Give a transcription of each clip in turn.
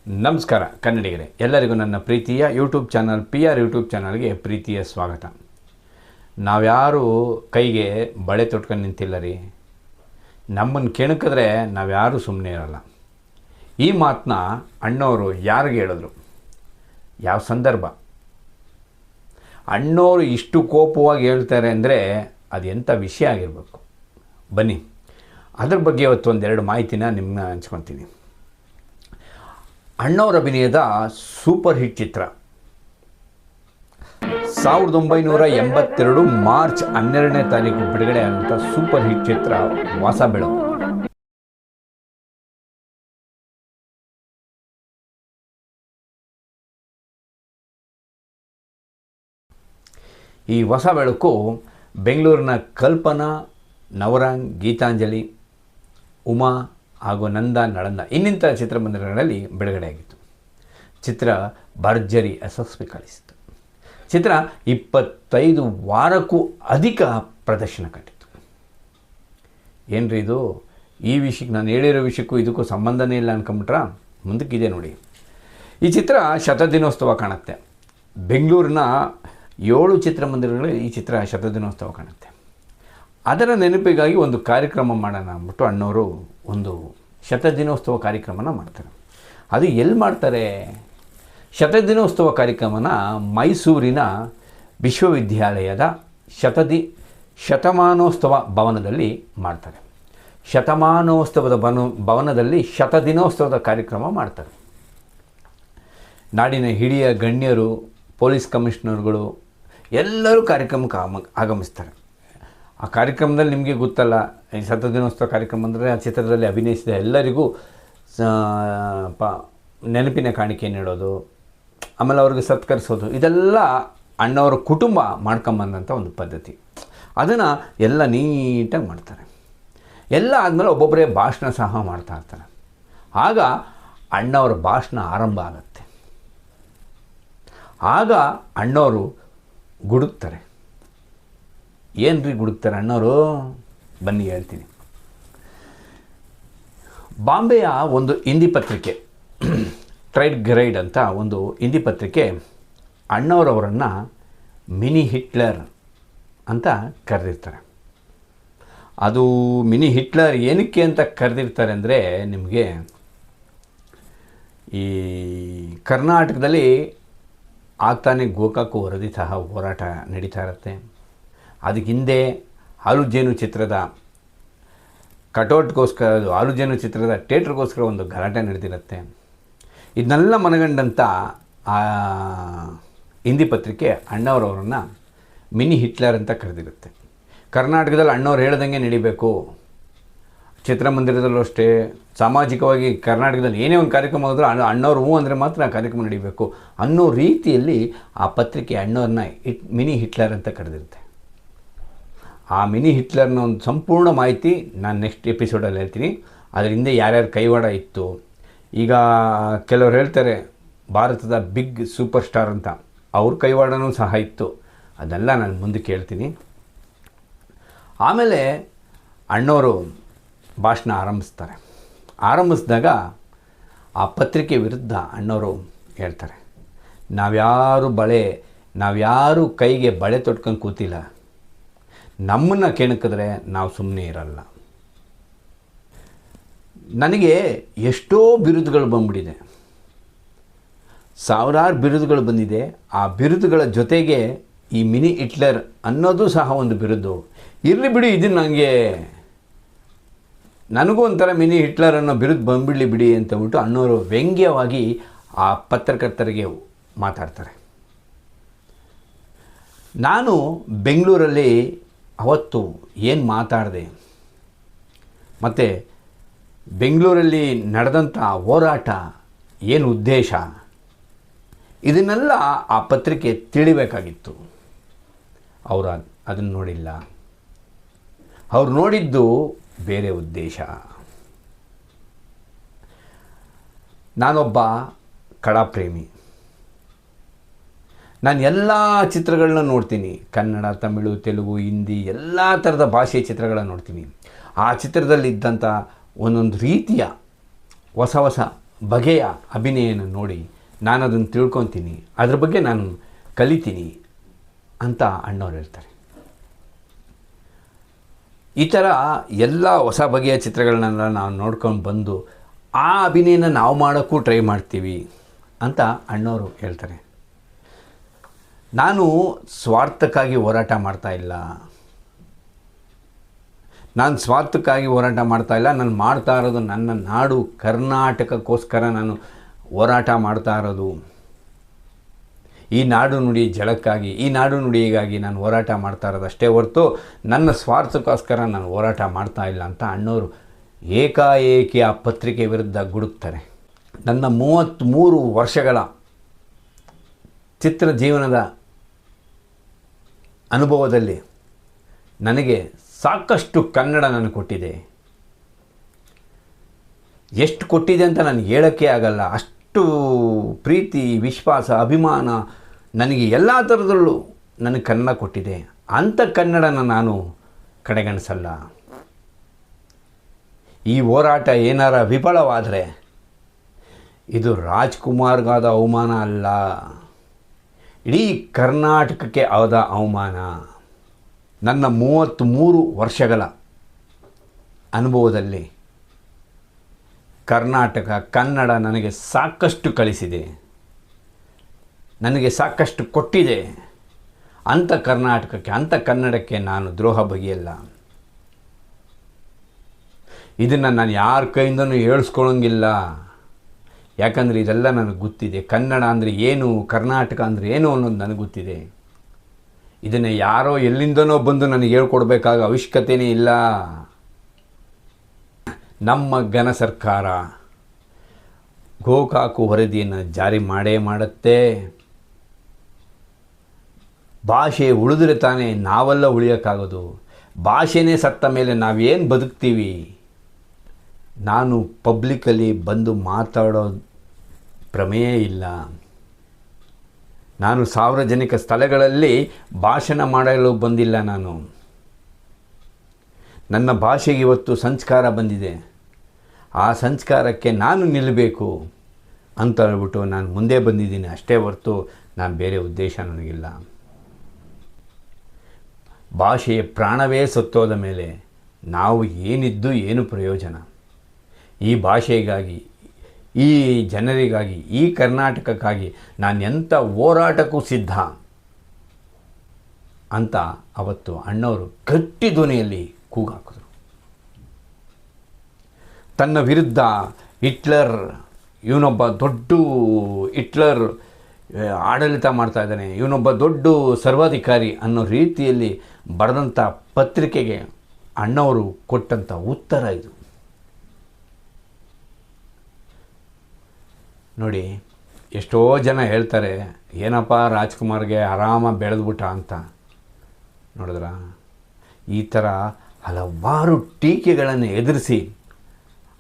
ನಮಸ್ಕಾರ ಕನ್ನಡಿಗರೇ, ಎಲ್ಲರಿಗೂ ನನ್ನ ಪ್ರೀತಿಯ ಯೂಟ್ಯೂಬ್ ಚಾನಲ್ PR ಯೂಟ್ಯೂಬ್ ಚಾನಲ್ಗೆ ಪ್ರೀತಿಯ ಸ್ವಾಗತ. ನಾವ್ಯಾರು ಕೈಗೆ ಬಳೆ ತೊಟ್ಕೊಂಡು ನಿಂತಿಲ್ಲ ರೀ. ನಮ್ಮನ್ನು ಕೆಣಕಿದ್ರೆ ನಾವ್ಯಾರೂ ಸುಮ್ಮನೆ ಇರಲ್ಲ. ಈ ಮಾತನ್ನ ಅಣ್ಣವರು ಯಾರಿಗೆ ಹೇಳಿದ್ರು, ಯಾವ ಸಂದರ್ಭ, ಅಣ್ಣವರು ಇಷ್ಟು ಕೋಪವಾಗಿ ಹೇಳ್ತಾರೆ ಅಂದರೆ ಅದು ಎಂಥ ವಿಷಯ ಆಗಿರಬೇಕು. ಬನ್ನಿ ಅದ್ರ ಬಗ್ಗೆ ಇವತ್ತು ಒಂದೆರಡು ಮಾಹಿತಿನ ನಿಮ್ಮನ್ನ ಹಂಚ್ಕೊತೀನಿ. ಅಣ್ಣವರ ಅಭಿನಯದ ಸೂಪರ್ ಹಿಟ್ ಚಿತ್ರ 1982 ಮಾರ್ಚ್ 12ನೇ ತಾರೀಕು ಬಿಡುಗಡೆ ಆದಂಥ ಸೂಪರ್ ಹಿಟ್ ಚಿತ್ರ ಹೊಸ ಬೆಳಕು. ಈ ಹೊಸ ಬೆಳಕು ಬೆಂಗಳೂರಿನ ಕಲ್ಪನಾ, ನವರಂಗ್, ಗೀತಾಂಜಲಿ, ಉಮಾ ಹಾಗೂ ನಂದ, ನಳಂದ ಇನ್ನಿಂಥ ಚಿತ್ರಮಂದಿರಗಳಲ್ಲಿ ಬಿಡುಗಡೆಯಾಗಿತ್ತು. ಚಿತ್ರ ಭರ್ಜರಿ ಯಶಸ್ವಿ ಗಳಿಸಿತು. ಚಿತ್ರ 25 ವಾರಕ್ಕೂ ಅಧಿಕ ಪ್ರದರ್ಶನ ಕಂಡಿತು. ಏನ್ರಿ ಇದು, ಈ ವಿಷಯಕ್ಕೆ ನಾನು ಹೇಳಿರೋ ವಿಷಯಕ್ಕೂ ಇದಕ್ಕೂ ಸಂಬಂಧನೇ ಇಲ್ಲ ಅನ್ಕೊಂಬಿಟ್ರ? ಮುಂದಕ್ಕಿದೆ ನೋಡಿ. ಈ ಚಿತ್ರ ಶತದಿನೋತ್ಸವ ಕಾಣುತ್ತೆ. ಬೆಂಗಳೂರಿನ 7 ಚಿತ್ರಮಂದಿರಗಳಲ್ಲಿ ಈ ಚಿತ್ರ ಶತದಿನೋತ್ಸವ ಕಾಣುತ್ತೆ. ಅದರ ನೆನಪಿಗಾಗಿ ಒಂದು ಕಾರ್ಯಕ್ರಮ ಮಾಡೋಣ ಅಂದ್ಬಿಟ್ಟು ಅಣ್ಣವರು ಒಂದು ಶತದಿನೋತ್ಸವ ಕಾರ್ಯಕ್ರಮನ ಮಾಡ್ತಾರೆ. ಅದು ಎಲ್ಲಿ ಮಾಡ್ತಾರೆ? ಶತದಿನೋತ್ಸವ ಕಾರ್ಯಕ್ರಮನ ಮೈಸೂರಿನ ವಿಶ್ವವಿದ್ಯಾಲಯದ ಶತಮಾನೋತ್ಸವ ಭವನದಲ್ಲಿ ಮಾಡ್ತಾರೆ. ಶತಮಾನೋತ್ಸವದ ಭವನದಲ್ಲಿ ಶತದಿನೋತ್ಸವದ ಕಾರ್ಯಕ್ರಮ ಮಾಡ್ತಾರೆ. ನಾಡಿನ ಹಿರಿಯ ಗಣ್ಯರು, ಪೊಲೀಸ್ ಕಮಿಷನರ್ಗಳು ಎಲ್ಲರೂ ಕಾರ್ಯಕ್ರಮಕ್ಕೆ ಆಗಮಿಸ್ತಾರೆ. ಆ ಕಾರ್ಯಕ್ರಮದಲ್ಲಿ ನಿಮಗೆ ಗೊತ್ತಲ್ಲ, ಈ ಶತದಿನೋತ್ಸವ ಕಾರ್ಯಕ್ರಮ ಅಂದರೆ ಆ ಚಿತ್ರದಲ್ಲಿ ಅಭಿನಯಿಸಿದ ಎಲ್ಲರಿಗೂ ನೆನಪಿನ ಕಾಣಿಕೆ ನೀಡೋದು, ಆಮೇಲೆ ಅವ್ರಿಗೆ ಸತ್ಕರಿಸೋದು, ಇದೆಲ್ಲ ಅಣ್ಣವರ ಕುಟುಂಬ ಮಾಡ್ಕೊಂಬಂದಂಥ ಒಂದು ಪದ್ಧತಿ. ಅದನ್ನು ಎಲ್ಲ ನೀಟಾಗಿ ಮಾಡ್ತಾರೆ. ಎಲ್ಲ ಆದಮೇಲೆ ಒಬ್ಬೊಬ್ಬರೇ ಭಾಷಣ ಸಹ ಮಾಡ್ತಾ ಇರ್ತಾರೆ. ಆಗ ಅಣ್ಣವರ ಭಾಷಣ ಆರಂಭ ಆಗುತ್ತೆ. ಆಗ ಅಣ್ಣವರು ಗುಡುಕ್ತಾರೆ. ಏನು ರೀ ಗುಡುಕ್ತಾರೆ ಅಣ್ಣವರು? ಬನ್ನಿ ಹೇಳ್ತೀನಿ. ಬಾಂಬೆಯ ಒಂದು ಹಿಂದಿ ಪತ್ರಿಕೆ ಟ್ರೈಡ್ ಗೈಡ್ ಅಂತ ಒಂದು ಹಿಂದಿ ಪತ್ರಿಕೆ ಅಣ್ಣವರವರನ್ನು ಮಿನಿ ಹಿಟ್ಲರ್ ಅಂತ ಕರೆದಿರ್ತಾರೆ. ಅದು ಮಿನಿ ಹಿಟ್ಲರ್ ಏನಕ್ಕೆ ಅಂತ ಕರೆದಿರ್ತಾರೆ ಅಂದರೆ, ನಿಮಗೆ ಈ ಕರ್ನಾಟಕದಲ್ಲಿ ಆಗ್ತಾನೆ ಗೋಕಾಕು ವರದಿ ಸಹ ಹೋರಾಟ ನಡೀತಾ ಇರುತ್ತೆ. ಅದಕ್ಕೆ ಹಿಂದೆ ಆಲೂಜೇನು ಚಿತ್ರದ ಕಟೌಟ್ಗೋಸ್ಕರ, ಆಲೂಜೇನು ಚಿತ್ರದ ಥಿಯೇಟ್ರಿಗೋಸ್ಕರ ಒಂದು ಗಲಾಟೆ ನಡೆದಿರುತ್ತೆ. ಇದನ್ನೆಲ್ಲ ಮನಗಂಡಂಥ ಆ ಹಿಂದಿ ಪತ್ರಿಕೆ ಅಣ್ಣವರವರನ್ನು ಮಿನಿ ಹಿಟ್ಲರ್ ಅಂತ ಕರೆದಿರುತ್ತೆ. ಕರ್ನಾಟಕದಲ್ಲಿ ಅಣ್ಣವ್ರು ಹೇಳ್ದಂಗೆ ನಡಿಬೇಕು, ಚಿತ್ರಮಂದಿರದಲ್ಲೂ ಅಷ್ಟೇ, ಸಾಮಾಜಿಕವಾಗಿ ಕರ್ನಾಟಕದಲ್ಲಿ ಏನೇ ಒಂದು ಕಾರ್ಯಕ್ರಮ ಹೋದರೂ ಅಣ್ಣವ್ರು ಹೂ ಅಂದರೆ ಮಾತ್ರ ಆ ಕಾರ್ಯಕ್ರಮ ನಡೀಬೇಕು ಅನ್ನೋ ರೀತಿಯಲ್ಲಿ ಆ ಪತ್ರಿಕೆ ಅಣ್ಣವ್ರನ್ನ ಮಿನಿ ಹಿಟ್ಲರ್ ಅಂತ ಕರೆದಿರುತ್ತೆ. ಆ ಮಿನಿ ಹಿಟ್ಲರ್ನ ಒಂದು ಸಂಪೂರ್ಣ ಮಾಹಿತಿ ನಾನು ನೆಕ್ಸ್ಟ್ ಎಪಿಸೋಡಲ್ಲಿ ಹೇಳ್ತೀನಿ. ಅದರ ಹಿಂದೆ ಯಾರ್ಯಾರು ಕೈವಾಡ ಇತ್ತು, ಈಗ ಕೆಲವರು ಹೇಳ್ತಾರೆ ಭಾರತದ ಬಿಗ್ ಸೂಪರ್ ಸ್ಟಾರ್ ಅಂತ, ಅವ್ರ ಕೈವಾಡನೂ ಸಹ ಇತ್ತು. ಅದೆಲ್ಲ ನಾನು ಮುಂದಕ್ಕೆ ಹೇಳ್ತೀನಿ. ಆಮೇಲೆ ಅಣ್ಣವರು ಭಾಷಣ ಆರಂಭಿಸಿದಾಗ ಆ ಪತ್ರಿಕೆ ವಿರುದ್ಧ ಅಣ್ಣವರು ಹೇಳ್ತಾರೆ, ನಾವ್ಯಾರು ಕೈಗೆ ಬಳೆ ತೊಟ್ಕೊಂಡು ಕೂತಿಲ್ಲ, ನಮ್ಮನ್ನು ಕೆಣಕಿದ್ರೆ ನಾವು ಸುಮ್ಮನೆ ಇರಲ್ಲ. ನನಗೆ ಎಷ್ಟೋ ಬಿರುದುಗಳು ಬಂದ್ಬಿಟ್ಟಿದೆ, ಸಾವಿರಾರು ಬಿರುದುಗಳು ಬಂದಿದೆ. ಆ ಬಿರುದುಗಳ ಜೊತೆಗೆ ಈ ಮಿನಿ ಹಿಟ್ಲರ್ ಅನ್ನೋದು ಸಹ ಒಂದು ಬಿರುದು. ಇರಲಿ ಬಿಡಿ, ಇದು ನನಗೂ ಒಂಥರ ಮಿನಿ ಹಿಟ್ಲರ್ ಅನ್ನೋ ಬಿರುದು ಬಂದ್ಬಿಡಲಿ ಬಿಡಿ ಅಂತಬಿಟ್ಟು ಅಣ್ಣವರು ವ್ಯಂಗ್ಯವಾಗಿ ಆ ಪತ್ರಕರ್ತರಿಗೆ ಮಾತಾಡ್ತಾರೆ. ನಾನು ಬೆಂಗಳೂರಲ್ಲಿ ಅವತ್ತು ಏನು ಮಾತಾಡಿದೆ, ಮತ್ತು ಬೆಂಗಳೂರಲ್ಲಿ ನಡೆದಂಥ ಹೋರಾಟ ಏನು ಉದ್ದೇಶ, ಇದನ್ನೆಲ್ಲ ಆ ಪತ್ರಿಕೆ ತಿಳಿಬೇಕಾಗಿತ್ತು. ಅವರು ಅದನ್ನು ನೋಡಿಲ್ಲ. ಅವ್ರು ನೋಡಿದ್ದು ಬೇರೆ ಉದ್ದೇಶ. ನಾನೊಬ್ಬ ಕಲಾಪ್ರೇಮಿ. ನಾನು ಎಲ್ಲ ಚಿತ್ರಗಳನ್ನ ನೋಡ್ತೀನಿ, ಕನ್ನಡ, ತಮಿಳು, ತೆಲುಗು, ಹಿಂದಿ ಎಲ್ಲ ಥರದ ಭಾಷೆಯ ಚಿತ್ರಗಳನ್ನ ನೋಡ್ತೀನಿ. ಆ ಚಿತ್ರದಲ್ಲಿದ್ದಂಥ ಒಂದೊಂದು ರೀತಿಯ ಹೊಸ ಬಗೆಯ ಅಭಿನಯನ ನೋಡಿ ನಾನು ಅದನ್ನು ತಿಳ್ಕೊತೀನಿ, ಅದ್ರ ಬಗ್ಗೆ ನಾನು ಕಲಿತೀನಿ ಅಂತ ಅಣ್ಣವ್ರು ಹೇಳ್ತಾರೆ. ಈ ಥರ ಎಲ್ಲ ಹೊಸ ಬಗೆಯ ಚಿತ್ರಗಳನ್ನೆಲ್ಲ ನಾವು ನೋಡ್ಕೊಂಡು ಬಂದು ಆ ಅಭಿನಯನ ನಾವು ಮಾಡೋಕ್ಕೂ ಟ್ರೈ ಮಾಡ್ತೀವಿ ಅಂತ ಅಣ್ಣವರು ಹೇಳ್ತಾರೆ. ನಾನು ಸ್ವಾರ್ಥಕ್ಕಾಗಿ ಹೋರಾಟ ಮಾಡ್ತಾಯಿಲ್ಲ, ನಾನು ಸ್ವಾರ್ಥಕ್ಕಾಗಿ ಹೋರಾಟ ಮಾಡ್ತಾಯಿಲ್ಲ. ನಾನು ಮಾಡ್ತಾ ಇರೋದು ನನ್ನ ನಾಡು ಕರ್ನಾಟಕಕ್ಕೋಸ್ಕರ ನಾನು ಹೋರಾಟ ಮಾಡ್ತಾ ಇರೋದು. ಈ ನಾಡು ನುಡಿ ಜಳಕ್ಕಾಗಿ, ಈ ನಾಡು ನುಡಿಗಾಗಿ ನಾನು ಹೋರಾಟ ಮಾಡ್ತಾ ಇರೋದು ಅಷ್ಟೇ ಹೊರತು ನನ್ನ ಸ್ವಾರ್ಥಕ್ಕೋಸ್ಕರ ನಾನು ಹೋರಾಟ ಮಾಡ್ತಾ ಇಲ್ಲ ಅಂತ ಅಣ್ಣವರು ಏಕಾಏಕಿ ಆ ಪತ್ರಿಕೆ ವಿರುದ್ಧ ಗುಡುಕ್ತಾರೆ. ನನ್ನ 33 ವರ್ಷಗಳ ಚಿತ್ರ ಜೀವನದ ಅನುಭವದಲ್ಲಿ ನನಗೆ ಸಾಕಷ್ಟು ಕನ್ನಡ ನನಗೆ ಕೊಟ್ಟಿದೆ. ಎಷ್ಟು ಕೊಟ್ಟಿದೆ ಅಂತ ನನಗೆ ಹೇಳೋಕ್ಕೆ ಆಗಲ್ಲ. ಅಷ್ಟು ಪ್ರೀತಿ, ವಿಶ್ವಾಸ, ಅಭಿಮಾನ ನನಗೆ ಎಲ್ಲ ಥರದಲ್ಲೂ ನನಗೆ ಕನ್ನಡ ಕೊಟ್ಟಿದೆ. ಅಂಥ ಕನ್ನಡನ ನಾನು ಕಡೆಗಣಿಸಲ್ಲ. ಈ ಹೋರಾಟ ಏನಾರ ವಿಫಲವಾದರೆ ಇದು ರಾಜ್ಕುಮಾರ್ಗಾದ ಅವಮಾನ ಅಲ್ಲ, ಇಡೀ ಕರ್ನಾಟಕಕ್ಕೆ ಆದ ಅವಮಾನ. ನನ್ನ 33 ವರ್ಷಗಳ ಅನುಭವದಲ್ಲಿ ಕರ್ನಾಟಕ, ಕನ್ನಡ ನನಗೆ ಸಾಕಷ್ಟು ಕಲಿಸಿದೆ, ನನಗೆ ಸಾಕಷ್ಟು ಕೊಟ್ಟಿದೆ. ಅಂಥ ಕರ್ನಾಟಕಕ್ಕೆ, ಅಂಥ ಕನ್ನಡಕ್ಕೆ ನಾನು ದ್ರೋಹ ಬಗೆಯಲ್ಲ. ಇದನ್ನು ನಾನು ಯಾರ ಕೈಯಿಂದನೂ ಹೇಳಿಸ್ಕೊಳ್ಳೋಂಗಿಲ್ಲ. ಯಾಕಂದರೆ ಇದೆಲ್ಲ ನನಗೆ ಗೊತ್ತಿದೆ. ಕನ್ನಡ ಅಂದರೆ ಏನು, ಕರ್ನಾಟಕ ಅಂದರೆ ಏನು ಅನ್ನೋದು ನನಗೆ ಗೊತ್ತಿದೆ. ಇದನ್ನು ಯಾರೋ ಎಲ್ಲಿಂದನೋ ಬಂದು ನನಗೆ ಹೇಳ್ಕೊಡ್ಬೇಕಾಗ ಅವಶ್ಯಕತೆಯೇ ಇಲ್ಲ. ನಮ್ಮ ಘನ ಸರ್ಕಾರ ಗೋಕಾಕು ವರದಿಯನ್ನು ಜಾರಿ ಮಾಡೇ ಮಾಡುತ್ತೆ. ಭಾಷೆ ಉಳಿದ್ರೆ ತಾನೇ ನಾವೆಲ್ಲ ಉಳಿಯೋಕ್ಕಾಗೋದು. ಭಾಷೆನೇ ಸತ್ತ ಮೇಲೆ ನಾವೇನು ಬದುಕ್ತೀವಿ? ನಾನು ಪಬ್ಲಿಕ್ಕಲ್ಲಿ ಬಂದು ಮಾತಾಡೋ ಪ್ರಮೇಯ ಇಲ್ಲ. ನಾನು ಸಾರ್ವಜನಿಕ ಸ್ಥಳಗಳಲ್ಲಿ ಭಾಷಣ ಮಾಡಲು ಬಂದಿಲ್ಲ. ನನ್ನ ಭಾಷೆಗೆ ಇವತ್ತು ಸಂಸ್ಕಾರ ಬಂದಿದೆ. ಆ ಸಂಸ್ಕಾರಕ್ಕೆ ನಾನು ನಿಲ್ಲಬೇಕು ಅಂತ ಹೇಳ್ಬಿಟ್ಟು ನಾನು ಮುಂದೆ ಬಂದಿದ್ದೀನಿ ಅಷ್ಟೇ ಹೊರತು ನಾನು ಬೇರೆ ಉದ್ದೇಶ ನನಗಿಲ್ಲ. ಭಾಷೆಯ ಪ್ರಾಣವೇ ಸತ್ತೋದ ಮೇಲೆ ನಾವು ಏನಿದ್ದು ಏನು ಪ್ರಯೋಜನ? ಈ ಭಾಷೆಗಾಗಿ, ಈ ಜನರಿಗಾಗಿ, ಈ ಕರ್ನಾಟಕಕ್ಕಾಗಿ ನಾನು ಎಂಥ ಹೋರಾಟಕ್ಕೂ ಸಿದ್ಧ ಅಂತ ಅವತ್ತು ಅಣ್ಣವರು ಗಟ್ಟಿ ಧ್ವನಿಯಲ್ಲಿ ಕೂಗಾಕಿದ್ರು. ತನ್ನ ವಿರುದ್ಧ ಹಿಟ್ಲರ್, ಇವನೊಬ್ಬ ದೊಡ್ಡ ಹಿಟ್ಲರ್ ಆಡಳಿತ ಮಾಡ್ತಾ ಇದ್ದಾನೆ, ಇವನೊಬ್ಬ ದೊಡ್ಡ ಸರ್ವಾಧಿಕಾರಿ ಅನ್ನೋ ರೀತಿಯಲ್ಲಿ ಬರೆದಂಥ ಪತ್ರಿಕೆಗೆ ಅಣ್ಣವರು ಕೊಟ್ಟಂಥ ಉತ್ತರ ಇದು. ನೋಡಿ, ಎಷ್ಟೋ ಜನ ಹೇಳ್ತಾರೆ ಏನಪ್ಪ ರಾಜ್ಕುಮಾರ್ಗೆ ಆರಾಮ ಬೆಳೆದ್ಬಿಟ್ಟ ಅಂತ. ನೋಡಿದ್ರ, ಈ ಥರ ಹಲವಾರು ಟೀಕೆಗಳನ್ನು ಎದುರಿಸಿ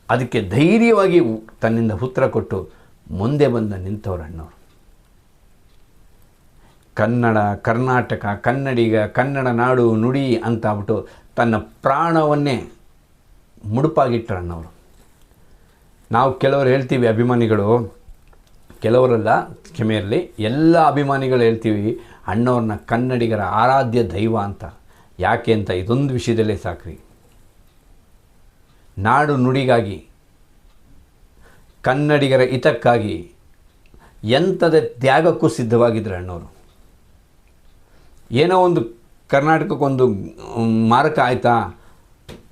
ಅದಕ್ಕೆ ಧೈರ್ಯವಾಗಿ ತನ್ನಿಂದ ಉತ್ತರ ಕೊಟ್ಟು ಮುಂದೆ ಬಂದ ನಿಂತವರು ಅಣ್ಣವರು. ಕನ್ನಡ, ಕರ್ನಾಟಕ, ಕನ್ನಡಿಗ, ಕನ್ನಡ ನಾಡು ನುಡಿ ಅಂತಾಗ್ಬಿಟ್ಟು ತನ್ನ ಪ್ರಾಣವನ್ನೇ ಮುಡುಪಾಗಿಟ್ಟರು ಅಣ್ಣವರು. ನಾವು ಕೆಲವರು ಹೇಳ್ತೀವಿ, ಅಭಿಮಾನಿಗಳು, ಕೆಲವರೆಲ್ಲ ಕ್ಷಮೆ ಇರಲಿ, ಎಲ್ಲ ಅಭಿಮಾನಿಗಳು ಹೇಳ್ತೀವಿ ಅಣ್ಣವ್ರನ್ನ ಕನ್ನಡಿಗರ ಆರಾಧ್ಯ ದೈವ ಅಂತ. ಯಾಕೆ ಅಂತ ಇದೊಂದು ವಿಷಯದಲ್ಲೇ ಸಾಕ್ರಿ. ನಾಡು ನುಡಿಗಾಗಿ, ಕನ್ನಡಿಗರ ಹಿತಕ್ಕಾಗಿ ಎಂಥದೇ ತ್ಯಾಗಕ್ಕೂ ಸಿದ್ಧವಾಗಿದ್ದರು ಅಣ್ಣವರು. ಏನೋ ಒಂದು ಕರ್ನಾಟಕಕ್ಕೊಂದು ಮಾರಕ ಆಯಿತಾ,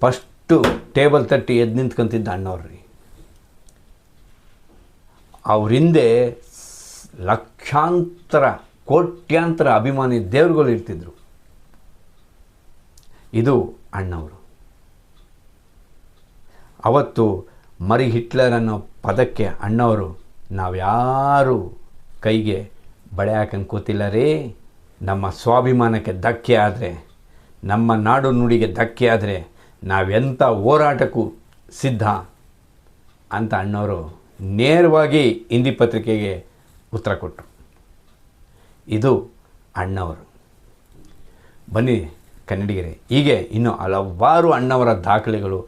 ಫಸ್ಟು ಟೇಬಲ್ ತಟ್ಟಿ ಎದ್ದು ನಿಂತ್ಕೊಂತಿದ್ದ ಅಣ್ಣವ್ರಿ. ಅವ್ರ ಹಿಂದೆ ಲಕ್ಷಾಂತರ, ಕೋಟ್ಯಾಂತರ ಅಭಿಮಾನಿ ದೇವರುಗಳು ಇರ್ತಿದ್ರು. ಇದು ಅಣ್ಣವರು. ಅವತ್ತು ಮರಿ ಹಿಟ್ಲರ್ ಅನ್ನೋ ಪದಕ್ಕೆ ಅಣ್ಣವರು ನಾವ್ಯಾರು ಕೈಗೆ ಬಳೆ ಹಾಕಂಗೆ ಕೂತಿಲ್ಲ ರೀ, ನಮ್ಮ ಸ್ವಾಭಿಮಾನಕ್ಕೆ ಧಕ್ಕೆ ಆದರೆ, ನಮ್ಮ ನಾಡು ನುಡಿಗೆ ಧಕ್ಕೆ ಆದರೆ ನಾವೆಂಥ ಹೋರಾಟಕ್ಕೂ ಸಿದ್ಧ ಅಂತ ಅಣ್ಣವರು ನೇರವಾಗಿ ಹಿಂದಿ ಪತ್ರಿಕೆಗೆ ಉತ್ತರ ಕೊಟ್ಟರು. ಇದು ಅಣ್ಣವರು. ಬನ್ನಿ ಕನ್ನಡಿಗರೇ, ಹೀಗೆ ಇನ್ನೂ ಹಲವಾರು ಅಣ್ಣವರ ದಾಖಲೆಗಳು,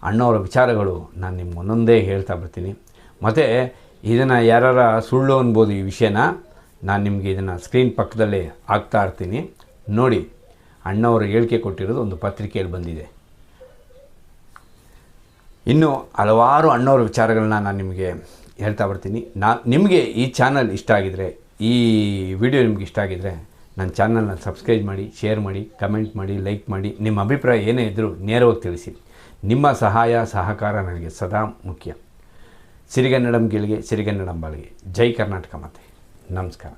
ಅಣ್ಣವರ ವಿಚಾರಗಳು ನಾನು ನಿಮ್ಗೆ ಒಂದೊಂದೇ ಹೇಳ್ತಾ ಬರ್ತೀನಿ. ಮತ್ತು ಇದನ್ನು ಯಾರಾರ ಸುಳ್ಳು ಅನ್ಬೋದು ಈ ವಿಷಯನ. ನಾನು ನಿಮಗೆ ಇದನ್ನು ಸ್ಕ್ರೀನ್ ಪಕ್ಕದಲ್ಲೇ ಹಾಕ್ತಾ ಇರ್ತೀನಿ ನೋಡಿ. ಅಣ್ಣವರು ಹೇಳಿಕೆ ಕೊಟ್ಟಿರೋದು ಒಂದು ಪತ್ರಿಕೆಯಲ್ಲಿ ಬಂದಿದೆ. ಇನ್ನು ಹಲವಾರು ಅಣ್ಣವ್ರ ವಿಚಾರಗಳನ್ನ ನಾನು ನಿಮಗೆ ಹೇಳ್ತಾ ಬರ್ತೀನಿ. ನಿಮಗೆ ಈ ಚಾನಲ್ ಇಷ್ಟ ಆಗಿದರೆ, ಈ ವಿಡಿಯೋ ನಿಮ್ಗೆ ಇಷ್ಟ ಆಗಿದರೆ ನನ್ನ ಚಾನಲ್ನ ಸಬ್ಸ್ಕ್ರೈಬ್ ಮಾಡಿ, ಶೇರ್ ಮಾಡಿ, ಕಮೆಂಟ್ ಮಾಡಿ, ಲೈಕ್ ಮಾಡಿ. ನಿಮ್ಮ ಅಭಿಪ್ರಾಯ ಏನೇ ಇದ್ದರೂ ನೇರವಾಗಿ ತಿಳಿಸಿ. ನಿಮ್ಮ ಸಹಾಯ ಸಹಕಾರ ನನಗೆ ಸದಾ ಮುಖ್ಯ. ಸಿರಿಗನ್ನಡಂ ಗೆಲ್ಗೆ, ಸಿರಿಗನ್ನಡಂ ಬಾಳ್ಗೆ. ಜೈ ಕರ್ನಾಟಕ ಮಾತೆ. ನಮಸ್ಕಾರ.